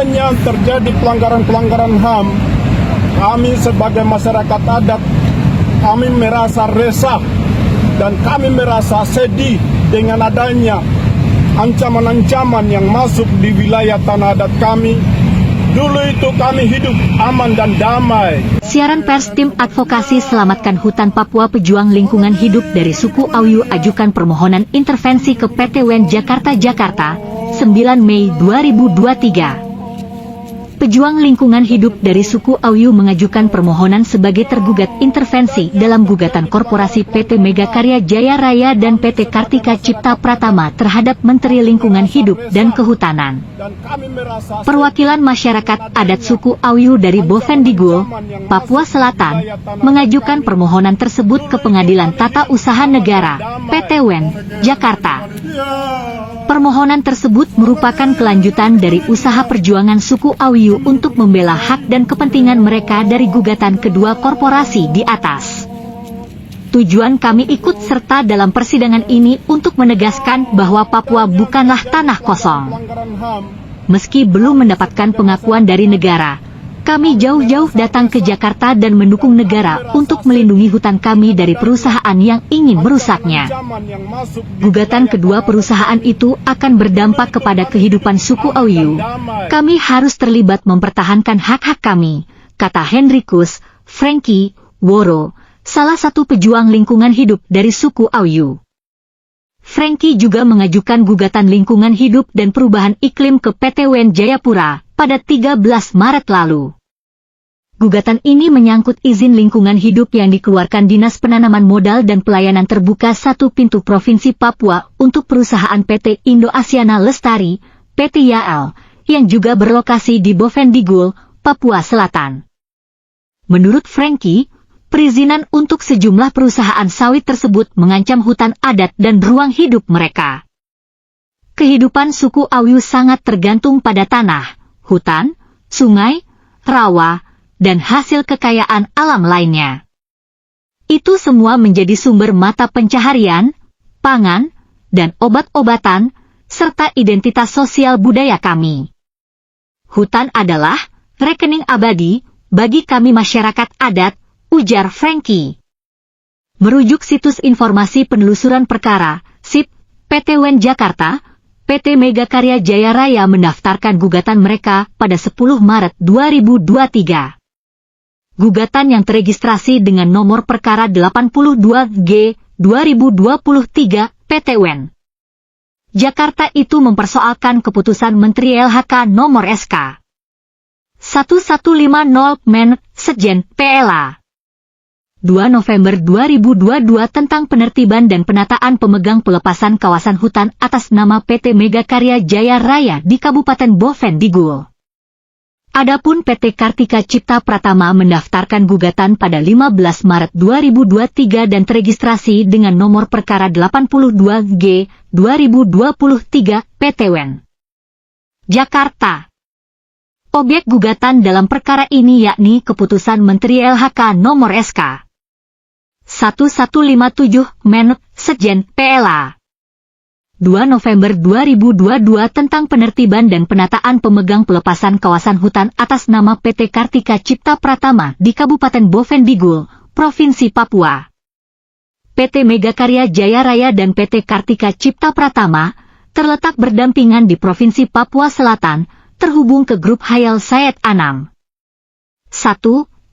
adanya terjadi pelanggaran-pelanggaran HAM, kami sebagai masyarakat adat, kami merasa resah dan kami merasa sedih dengan adanya ancaman-ancaman yang masuk di wilayah tanah adat kami. Dulu itu kami hidup aman dan damai. Siaran pers tim advokasi Selamatkan Hutan Papua Pejuang Lingkungan Hidup dari suku Auyu ajukan permohonan intervensi ke PT WEN Jakarta 9 Mei 2023. Pejuang Lingkungan Hidup dari suku Auyu mengajukan permohonan sebagai tergugat intervensi dalam gugatan korporasi PT Mega Karya Jaya Raya dan PT Kartika Cipta Pratama terhadap Menteri Lingkungan Hidup dan Kehutanan. Perwakilan masyarakat adat suku Auyu dari Bovendigul, Papua Selatan, mengajukan permohonan tersebut ke Pengadilan Tata Usaha Negara, PT WEN, Jakarta. Permohonan tersebut merupakan kelanjutan dari usaha perjuangan suku Auyu untuk membela hak dan kepentingan mereka dari gugatan kedua korporasi di atas. Tujuan kami ikut serta dalam persidangan ini untuk menegaskan bahwa Papua bukanlah tanah kosong. Meski belum mendapatkan pengakuan dari negara, kami jauh-jauh datang ke Jakarta dan mendukung negara untuk melindungi hutan kami dari perusahaan yang ingin merusaknya. Gugatan kedua perusahaan itu akan berdampak kepada kehidupan suku Auyu. Kami harus terlibat mempertahankan hak-hak kami, kata Hendrikus Frankie Woro, salah satu pejuang lingkungan hidup dari suku Auyu. Frankie juga mengajukan gugatan lingkungan hidup dan perubahan iklim ke PT WEN Jayapura pada 13 Maret lalu. Gugatan ini menyangkut izin lingkungan hidup yang dikeluarkan Dinas Penanaman Modal dan Pelayanan Terbuka 1 Pintu Provinsi Papua untuk perusahaan PT Indo Asiana Lestari, PT YAL, yang juga berlokasi di Bovendigul, Papua Selatan. Menurut Frankie, perizinan untuk sejumlah perusahaan sawit tersebut mengancam hutan adat dan ruang hidup mereka. Kehidupan suku Auyu sangat tergantung pada tanah, hutan, sungai, rawa, dan hasil kekayaan alam lainnya. Itu semua menjadi sumber mata pencaharian, pangan, dan obat-obatan, serta identitas sosial budaya kami. Hutan adalah rekening abadi bagi kami masyarakat adat, ujar Frankie. Merujuk situs informasi penelusuran perkara, SIP, PT WEN Jakarta, PT Mega Karya Jaya Raya mendaftarkan gugatan mereka pada 10 Maret 2023. Gugatan yang teregistrasi dengan nomor perkara 82G 2023 PT WEN Jakarta itu mempersoalkan keputusan Menteri LHK nomor SK 1150 Men Sekjen PLA 2 November 2022 tentang penertiban dan penataan pemegang pelepasan kawasan hutan atas nama PT Mega Karya Jaya Raya di Kabupaten Bovendigul. Adapun PT Kartika Cipta Pratama mendaftarkan gugatan pada 15 Maret 2023 dan teregistrasi dengan nomor perkara 82G 2023 PT WEN Jakarta. Objek gugatan dalam perkara ini yakni keputusan Menteri LHK nomor SK 1157 Men Sekjen PLA 2 November 2022 tentang penertiban dan penataan pemegang pelepasan kawasan hutan atas nama PT Kartika Cipta Pratama di Kabupaten Bovendigul, Provinsi Papua. PT Mega Karya Jaya Raya dan PT Kartika Cipta Pratama terletak berdampingan di Provinsi Papua Selatan, terhubung ke grup Hayal Syed Anam. 1.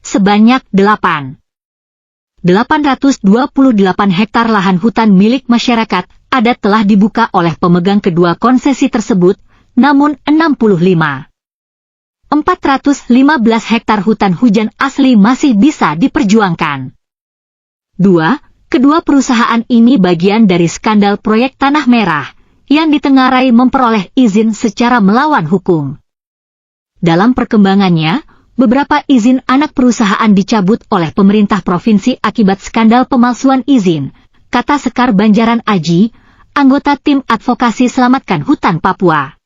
Sebanyak 828 hektar lahan hutan milik masyarakat adat telah dibuka oleh pemegang kedua konsesi tersebut, namun 415 hektar hutan hujan asli masih bisa diperjuangkan. 2. Kedua perusahaan ini bagian dari skandal proyek Tanah Merah, yang ditengarai memperoleh izin secara melawan hukum. Dalam perkembangannya, beberapa izin anak perusahaan dicabut oleh pemerintah provinsi akibat skandal pemalsuan izin, kata Sekar Banjaran Aji, anggota tim advokasi Selamatkan Hutan Papua.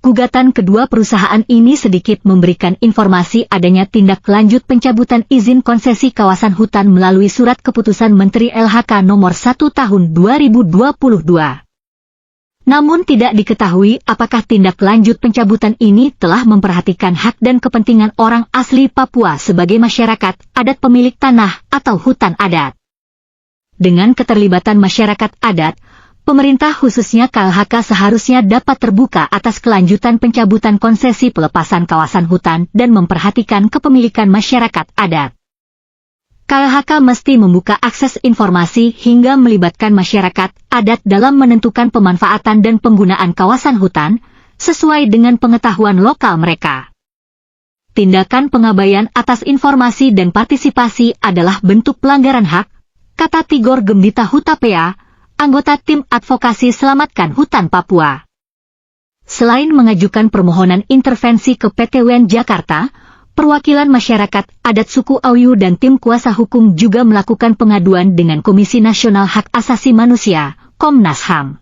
Gugatan kedua perusahaan ini sedikit memberikan informasi adanya tindak lanjut pencabutan izin konsesi kawasan hutan melalui surat keputusan Menteri LHK nomor 1 tahun 2022. Namun tidak diketahui apakah tindak lanjut pencabutan ini telah memperhatikan hak dan kepentingan orang asli Papua sebagai masyarakat adat pemilik tanah atau hutan adat. Dengan keterlibatan masyarakat adat, pemerintah khususnya KLHK seharusnya dapat terbuka atas kelanjutan pencabutan konsesi pelepasan kawasan hutan dan memperhatikan kepemilikan masyarakat adat. KLHK mesti membuka akses informasi hingga melibatkan masyarakat adat dalam menentukan pemanfaatan dan penggunaan kawasan hutan, sesuai dengan pengetahuan lokal mereka. Tindakan pengabaian atas informasi dan partisipasi adalah bentuk pelanggaran hak, kata Tigor Gembita Hutapea, anggota tim advokasi Selamatkan Hutan Papua. Selain mengajukan permohonan intervensi ke PT WEN Jakarta, perwakilan masyarakat adat suku Auyu dan tim kuasa hukum juga melakukan pengaduan dengan Komisi Nasional Hak Asasi Manusia, Komnas HAM.